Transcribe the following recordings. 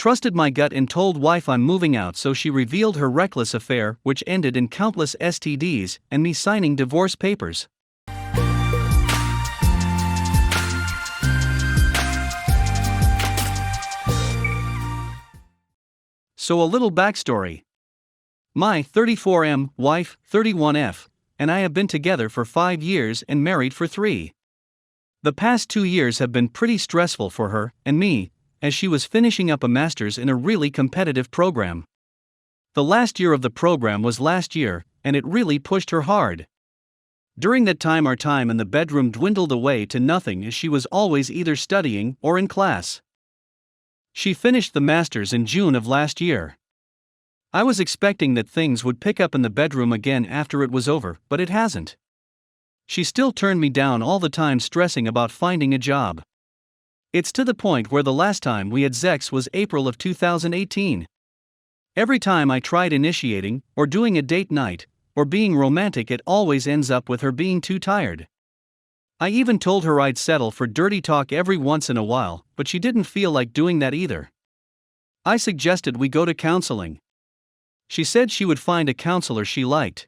trusted my gut and told wife I'm moving out, so she revealed her reckless affair, which ended in countless STDs and me signing divorce papers. So a little backstory. My 34M wife, 31F, and I have been together for 5 years and married for 3. The past 2 years have been pretty stressful for her and me, as she was finishing up a master's in a really competitive program. The last year of the program was last year, and it really pushed her hard. During that time, our time in the bedroom dwindled away to nothing, as she was always either studying or in class. She finished the master's in June of last year. I was expecting that things would pick up in the bedroom again after it was over, but it hasn't. She still turned me down all the time, stressing about finding a job. It's to the point where the last time we had sex was April of 2018. Every time I tried initiating, or doing a date night, or being romantic, it always ends up with her being too tired. I even told her I'd settle for dirty talk every once in a while, but she didn't feel like doing that either. I suggested we go to counseling. She said she would find a counselor she liked.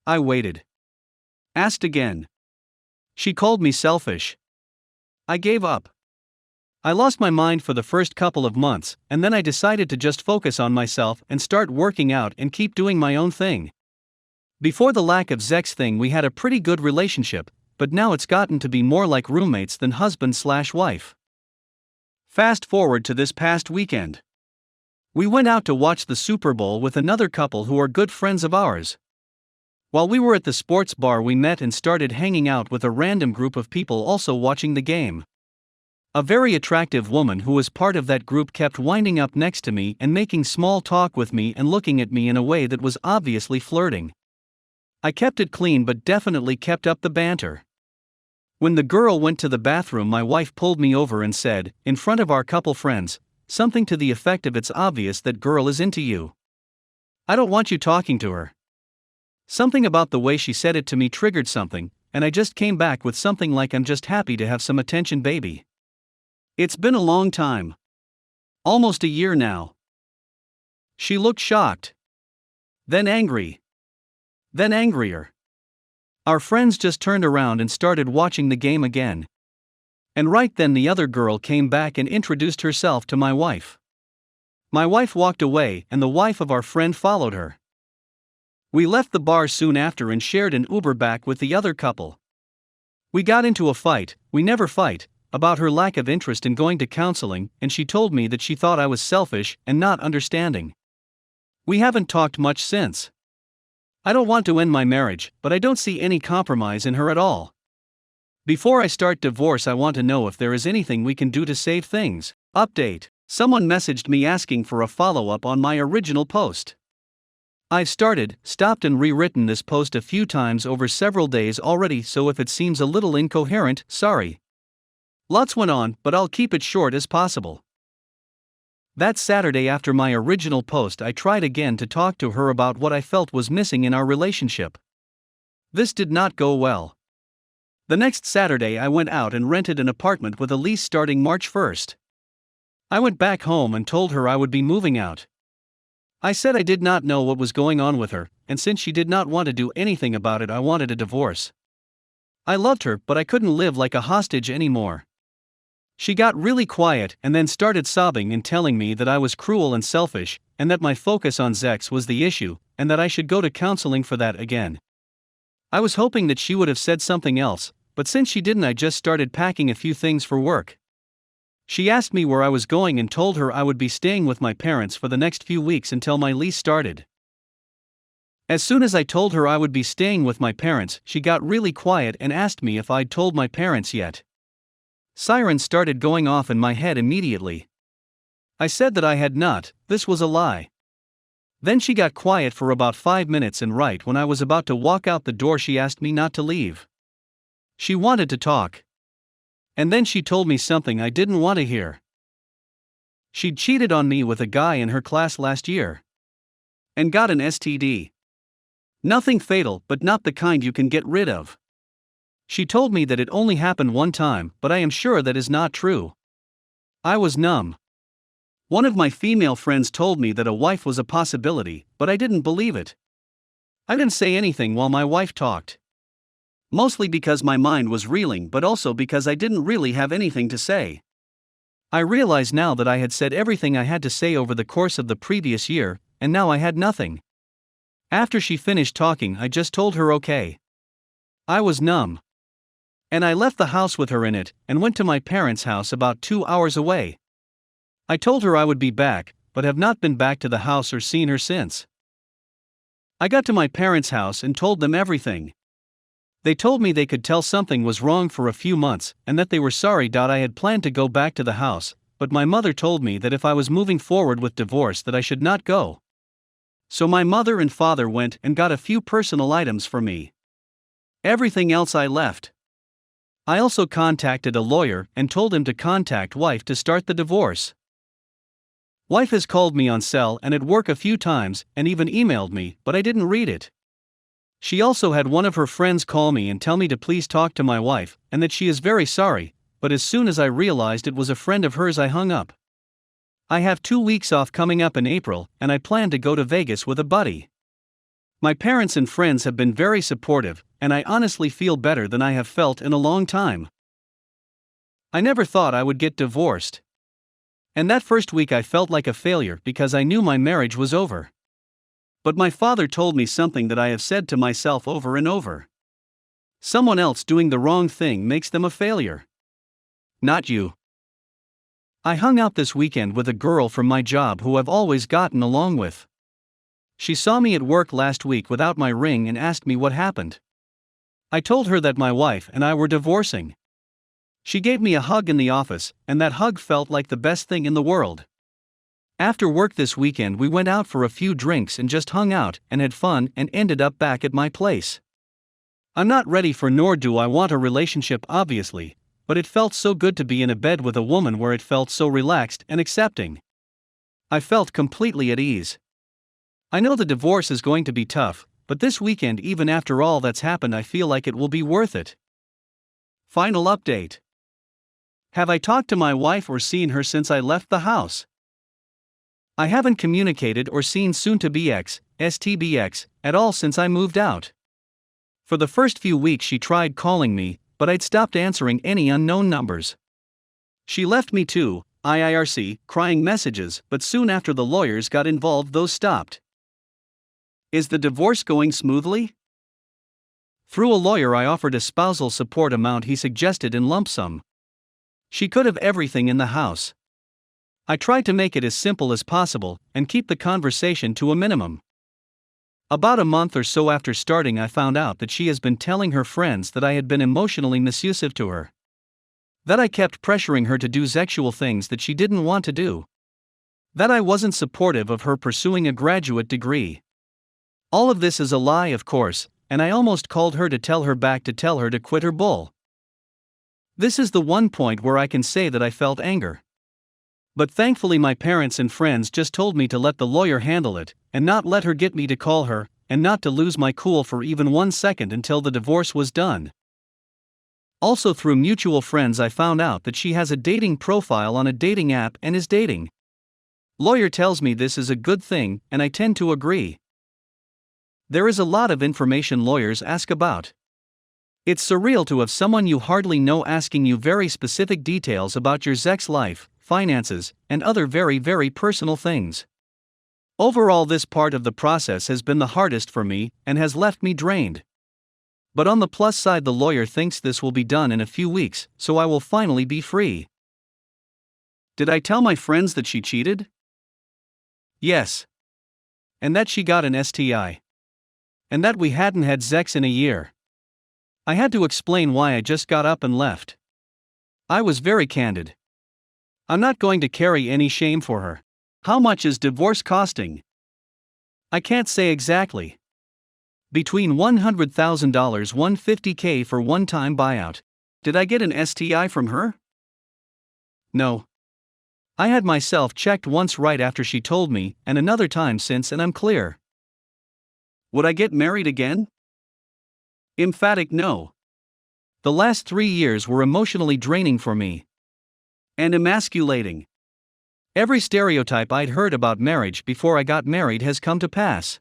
I waited. Asked again. She called me selfish. I gave up. I lost my mind for the first couple of months, and then I decided to just focus on myself and start working out and keep doing my own thing. Before the lack of sex thing, we had a pretty good relationship, but now it's gotten to be more like roommates than husband/wife. Fast forward to this past weekend. We went out to watch the Super Bowl with another couple who are good friends of ours. While we were at the sports bar, we met and started hanging out with a random group of people also watching the game. A very attractive woman who was part of that group kept winding up next to me and making small talk with me and looking at me in a way that was obviously flirting. I kept it clean but definitely kept up the banter. When the girl went to the bathroom, my wife pulled me over and said, in front of our couple friends, something to the effect of, "It's obvious that girl is into you. I don't want you talking to her." Something about the way she said it to me triggered something, and I just came back with something like, "I'm just happy to have some attention, baby." It's been a long time. Almost a year now. She looked shocked. Then angry. Then angrier. Our friends just turned around and started watching the game again. And right then the other girl came back and introduced herself to my wife. My wife walked away and the wife of our friend followed her. We left the bar soon after and shared an Uber back with the other couple. We got into a fight, we never fight, about her lack of interest in going to counseling, and she told me that she thought I was selfish and not understanding. We haven't talked much since. I don't want to end my marriage, but I don't see any compromise in her at all. Before I start divorce, I want to know if there is anything we can do to save things. Update: someone messaged me asking for a follow-up on my original post. I've stopped and rewritten this post a few times over several days already, so if it seems a little incoherent, sorry. Lots went on, but I'll keep it short as possible. That Saturday after my original post, I tried again to talk to her about what I felt was missing in our relationship. This did not go well. The next Saturday I went out and rented an apartment with a lease starting March 1st. I went back home and told her I would be moving out. I said I did not know what was going on with her, and since she did not want to do anything about it, I wanted a divorce. I loved her, but I couldn't live like a hostage anymore. She got really quiet and then started sobbing and telling me that I was cruel and selfish, and that my focus on sex was the issue, and that I should go to counseling for that again. I was hoping that she would have said something else, but since she didn't, I just started packing a few things for work. She asked me where I was going and told her I would be staying with my parents for the next few weeks until my lease started. As soon as I told her I would be staying with my parents, she got really quiet and asked me if I'd told my parents yet. Sirens started going off in my head immediately. I said that I had not, this was a lie. Then she got quiet for about 5 minutes, and right when I was about to walk out the door, she asked me not to leave. She wanted to talk. And then she told me something I didn't want to hear. She'd cheated on me with a guy in her class last year. And got an STD. Nothing fatal, but not the kind you can get rid of. She told me that it only happened one time, but I am sure that is not true. I was numb. One of my female friends told me that a wife was a possibility, but I didn't believe it. I didn't say anything while my wife talked. Mostly because my mind was reeling, but also because I didn't really have anything to say. I realize now that I had said everything I had to say over the course of the previous year, and now I had nothing. After she finished talking, I just told her okay. I was numb. And I left the house with her in it, and went to my parents' house about 2 hours away. I told her I would be back, but have not been back to the house or seen her since. I got to my parents' house and told them everything. They told me they could tell something was wrong for a few months, and that they were sorry. I had planned to go back to the house, but my mother told me that if I was moving forward with divorce that I should not go. So my mother and father went and got a few personal items for me. Everything else I left. I also contacted a lawyer and told him to contact wife to start the divorce. Wife has called me on cell and at work a few times and even emailed me, but I didn't read it. She also had one of her friends call me and tell me to please talk to my wife and that she is very sorry, but as soon as I realized it was a friend of hers I hung up. I have 2 weeks off coming up in April and I plan to go to Vegas with a buddy. My parents and friends have been very supportive, and I honestly feel better than I have felt in a long time. I never thought I would get divorced. And that first week I felt like a failure because I knew my marriage was over. But my father told me something that I have said to myself over and over. Someone else doing the wrong thing makes them a failure. Not you. I hung out this weekend with a girl from my job who I've always gotten along with. She saw me at work last week without my ring and asked me what happened. I told her that my wife and I were divorcing. She gave me a hug in the office, and that hug felt like the best thing in the world. After work this weekend we went out for a few drinks and just hung out and had fun and ended up back at my place. I'm not ready for nor do I want a relationship obviously, but it felt so good to be in a bed with a woman where it felt so relaxed and accepting. I felt completely at ease. I know the divorce is going to be tough, but this weekend, even after all that's happened, I feel like it will be worth it. Final update. Have I talked to my wife or seen her since I left the house? I haven't communicated or seen soon-to-be ex, STBX, at all since I moved out. For the first few weeks she tried calling me, but I'd stopped answering any unknown numbers. She left me too, IIRC, crying messages, but soon after the lawyers got involved those stopped. Is the divorce going smoothly? Through a lawyer I offered a spousal support amount he suggested in lump sum. She could have everything in the house. I tried to make it as simple as possible and keep the conversation to a minimum. About a month or so after starting I found out that she has been telling her friends that I had been emotionally misabusive to her. That I kept pressuring her to do sexual things that she didn't want to do. That I wasn't supportive of her pursuing a graduate degree. All of this is a lie, of course, and I almost called her to tell her back to tell her to quit her bull. This is the one point where I can say that I felt anger. But thankfully my parents and friends just told me to let the lawyer handle it, and not let her get me to call her, and not to lose my cool for even 1 second until the divorce was done. Also through mutual friends I found out that she has a dating profile on a dating app and is dating. Lawyer tells me this is a good thing, and I tend to agree. There is a lot of information lawyers ask about. It's surreal to have someone you hardly know asking you very specific details about your sex life, finances, and other very, very personal things. Overall, this part of the process has been the hardest for me and has left me drained. But on the plus side, the lawyer thinks this will be done in a few weeks, so I will finally be free. Did I tell my friends that she cheated? Yes. And that she got an STI. And that we hadn't had sex in a year. I had to explain why I just got up and left. I was very candid. I'm not going to carry any shame for her. How much is divorce costing? I can't say exactly. Between $100,000 $150K for one-time buyout. Did I get an STI from her? No. I had myself checked once right after she told me, and another time since, and I'm clear. Would I get married again? Emphatic no. The last 3 years were emotionally draining for me. And emasculating. Every stereotype I'd heard about marriage before I got married has come to pass.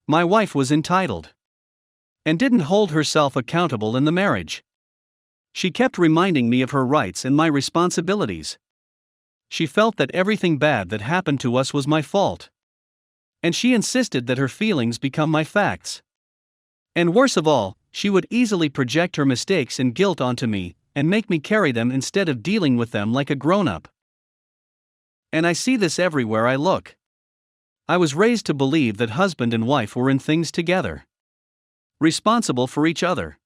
My wife was entitled and didn't hold herself accountable in the marriage. She kept reminding me of her rights and my responsibilities. She felt that everything bad that happened to us was my fault. And she insisted that her feelings become my facts. And worse of all, she would easily project her mistakes and guilt onto me, and make me carry them instead of dealing with them like a grown-up. And I see this everywhere I look. I was raised to believe that husband and wife were in things together, responsible for each other.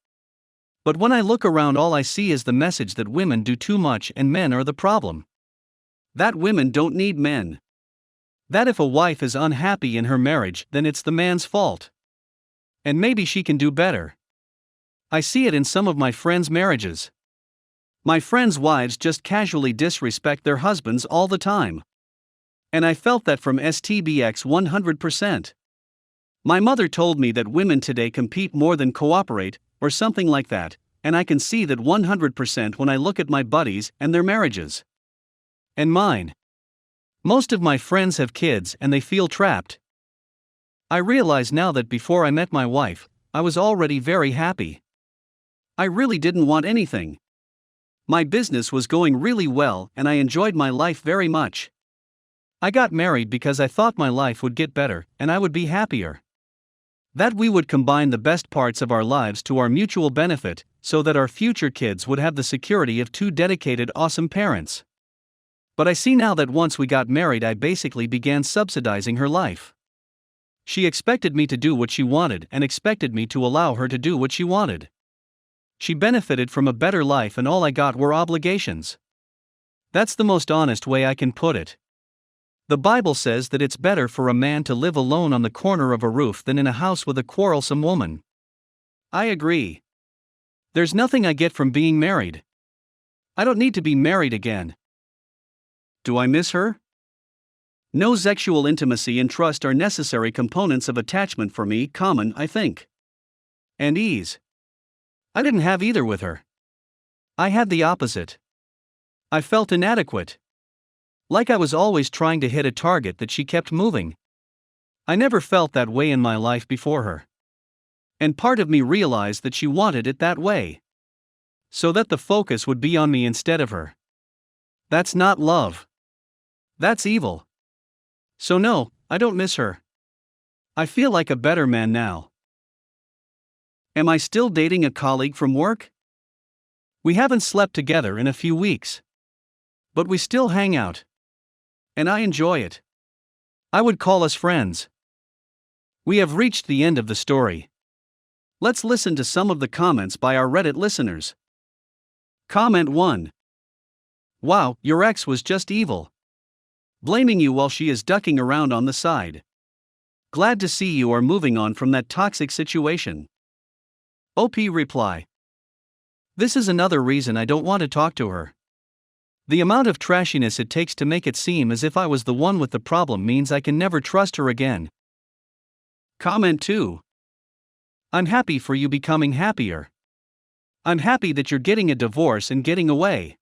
But when I look around, all I see is the message that women do too much and men are the problem. That women don't need men. That if a wife is unhappy in her marriage, then it's the man's fault. And maybe she can do better. I see it in some of my friends' marriages. My friends' wives just casually disrespect their husbands all the time. And I felt that from STBX 100%. My mother told me that women today compete more than cooperate, or something like that, and I can see that 100% when I look at my buddies and their marriages. And mine. Most of my friends have kids and they feel trapped. I realize now that before I met my wife, I was already very happy. I really didn't want anything. My business was going really well and I enjoyed my life very much. I got married because I thought my life would get better and I would be happier. That we would combine the best parts of our lives to our mutual benefit, so that our future kids would have the security of two dedicated, awesome parents. But I see now that once we got married, I basically began subsidizing her life. She expected me to do what she wanted and expected me to allow her to do what she wanted. She benefited from a better life and all I got were obligations. That's the most honest way I can put it. The Bible says that it's better for a man to live alone on the corner of a roof than in a house with a quarrelsome woman. I agree. There's nothing I get from being married. I don't need to be married again. Do I miss her? No, sexual intimacy and trust are necessary components of attachment for me, common, I think. And ease. I didn't have either with her. I had the opposite. I felt inadequate. Like I was always trying to hit a target that she kept moving. I never felt that way in my life before her. And part of me realized that she wanted it that way, so that the focus would be on me instead of her. That's not love. That's evil. So no, I don't miss her. I feel like a better man now. Am I still dating a colleague from work? We haven't slept together in a few weeks. But we still hang out. And I enjoy it. I would call us friends. We have reached the end of the story. Let's listen to some of the comments by our Reddit listeners. Comment 1. Wow, your ex was just evil. Blaming you while she is ducking around on the side. Glad to see you are moving on from that toxic situation. OP reply. This is another reason I don't want to talk to her. The amount of trashiness it takes to make it seem as if I was the one with the problem means I can never trust her again. Comment 2. I'm happy for you becoming happier. I'm happy that you're getting a divorce and getting away.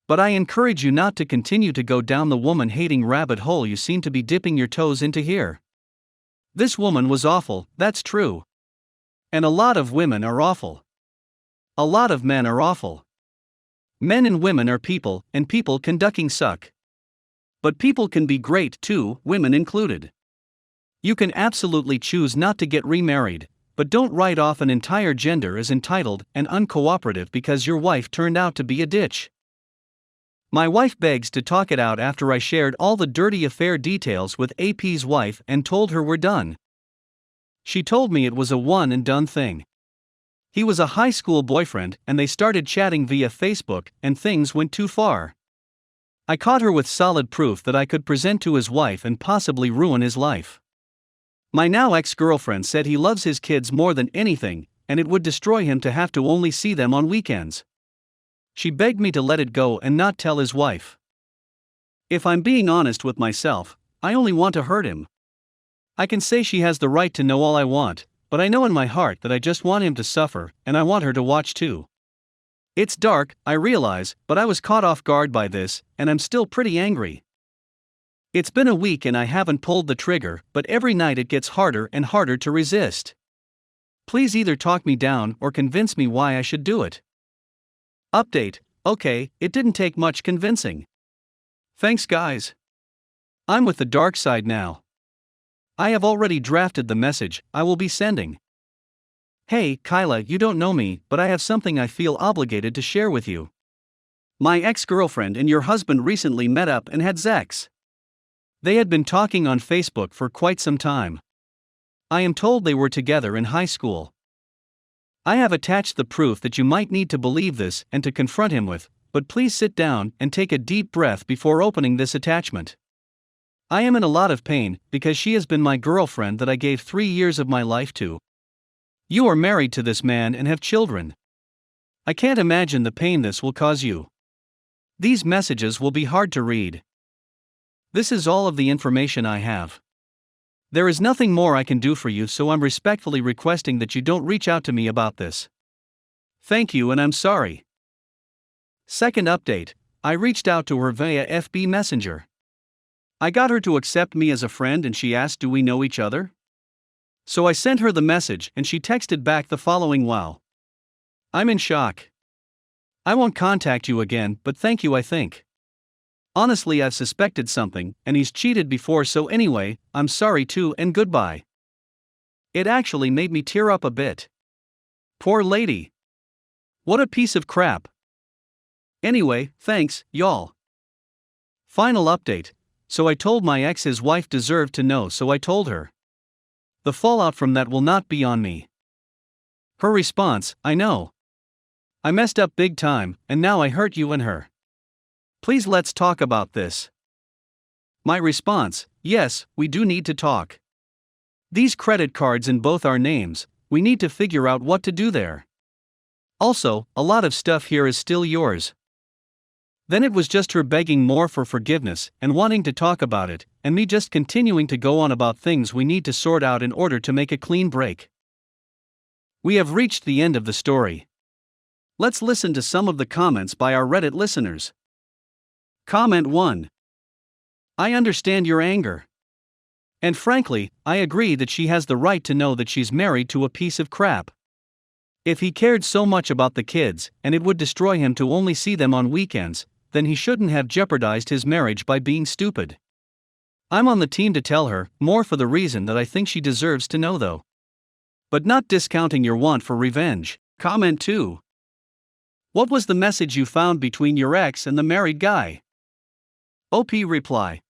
But I encourage you not to continue to go down the woman-hating rabbit hole you seem to be dipping your toes into here. This woman was awful, that's true. And a lot of women are awful. A lot of men are awful. Men and women are people, and people can ducking suck. But people can be great too, women included. You can absolutely choose not to get remarried, but don't write off an entire gender as entitled and uncooperative because your wife turned out to be a ditch. My wife begs to talk it out after I shared all the dirty affair details with AP's wife and told her we're done. She told me it was a one and done thing. He was a high school boyfriend and they started chatting via Facebook and things went too far. I caught her with solid proof that I could present to his wife and possibly ruin his life. My now ex-girlfriend said he loves his kids more than anything and it would destroy him to have to only see them on weekends. She begged me to let it go and not tell his wife. If I'm being honest with myself, I only want to hurt him. I can say she has the right to know all I want, but I know in my heart that I just want him to suffer, and I want her to watch too. It's dark, I realize, but I was caught off guard by this, and I'm still pretty angry. It's been a week and I haven't pulled the trigger, but every night it gets harder and harder to resist. Please either talk me down or convince me why I should do it. Update: okay, it didn't take much convincing. Thanks, guys. I'm with the dark side now. I have already drafted the message I will be sending. Hey, Kyla, you don't know me, but I have something I feel obligated to share with you. My ex-girlfriend and your husband recently met up and had sex. They had been talking on Facebook for quite some time. I am told they were together in high school. I have attached the proof that you might need to believe this and to confront him with, but please sit down and take a deep breath before opening this attachment. I am in a lot of pain because she has been my girlfriend that I gave 3 years of my life to. You are married to this man and have children. I can't imagine the pain this will cause you. These messages will be hard to read. This is all of the information I have. There is nothing more I can do for you, so I'm respectfully requesting that you don't reach out to me about this. Thank you, and I'm sorry. Second update: I reached out to her via FB Messenger. I got her to accept me as a friend and she asked, do we know each other? So I sent her the message and she texted back the following: wow. I'm in shock. I won't contact you again, but thank you, I think. Honestly, I've suspected something, and he's cheated before, so anyway, I'm sorry too, and goodbye. It actually made me tear up a bit. Poor lady. What a piece of crap. Anyway, thanks, y'all. Final update: so I told my ex his wife deserved to know, so I told her. The fallout from that will not be on me. Her response: I know. I messed up big time, and now I hurt you and her. Please let's talk about this. My response: yes, we do need to talk. These credit cards in both our names, we need to figure out what to do there. Also, a lot of stuff here is still yours. Then it was just her begging more for forgiveness and wanting to talk about it, and me just continuing to go on about things we need to sort out in order to make a clean break. We have reached the end of the story. Let's listen to some of the comments by our Reddit listeners. Comment 1. I understand your anger. And frankly, I agree that she has the right to know that she's married to a piece of crap. If he cared so much about the kids, and it would destroy him to only see them on weekends, then he shouldn't have jeopardized his marriage by being stupid. I'm on the team to tell her, more for the reason that I think she deserves to know though. But not discounting your want for revenge. Comment 2. What was the message you found between your ex and the married guy? OP reply.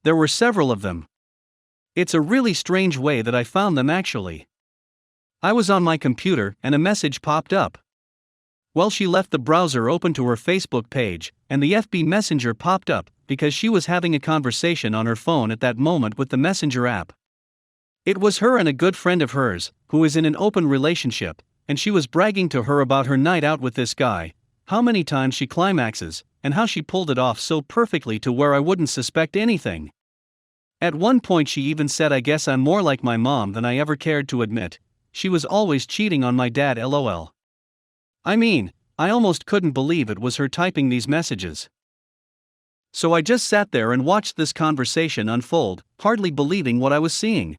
There were several of them. It's a really strange way that I found them actually. I was on my computer and a message popped up. Well, she left the browser open to her Facebook page, and the FB Messenger popped up because she was having a conversation on her phone at that moment with the Messenger app. It was her and a good friend of hers, who is in an open relationship, and she was bragging to her about her night out with this guy, how many times she climaxes, and how she pulled it off so perfectly to where I wouldn't suspect anything. At one point she even said, I guess I'm more like my mom than I ever cared to admit. She was always cheating on my dad, lol. I mean, I almost couldn't believe it was her typing these messages. So I just sat there and watched this conversation unfold, hardly believing what I was seeing.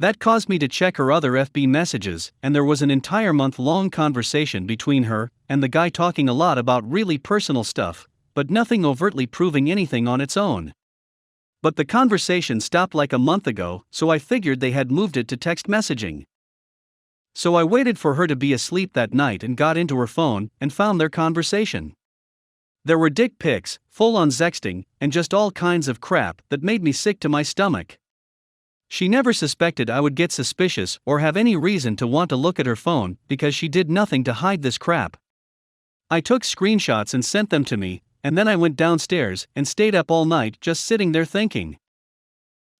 That caused me to check her other FB messages, and there was an entire month-long conversation between her and the guy talking a lot about really personal stuff, but nothing overtly proving anything on its own. But the conversation stopped like a month ago, so I figured they had moved it to text messaging. So I waited for her to be asleep that night and got into her phone and found their conversation. There were dick pics, full-on sexting, and just all kinds of crap that made me sick to my stomach. She never suspected I would get suspicious or have any reason to want to look at her phone because she did nothing to hide this crap. I took screenshots and sent them to me, and then I went downstairs and stayed up all night just sitting there thinking.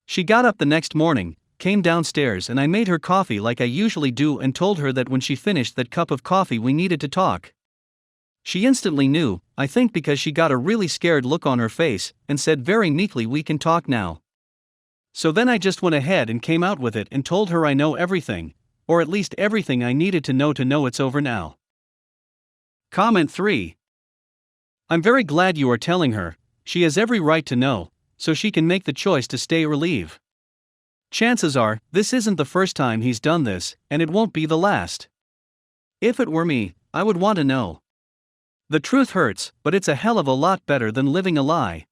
She got up the next morning, came downstairs, and I made her coffee like I usually do and told her that when she finished that cup of coffee we needed to talk. She instantly knew, I think because she got a really scared look on her face, and said very meekly, we can talk now. So then I just went ahead and came out with it and told her I know everything, or at least everything I needed to know it's over now. Comment 3. I'm very glad you are telling her. She has every right to know, so she can make the choice to stay or leave. Chances are, this isn't the first time he's done this, and it won't be the last. If it were me, I would want to know. The truth hurts, but it's a hell of a lot better than living a lie.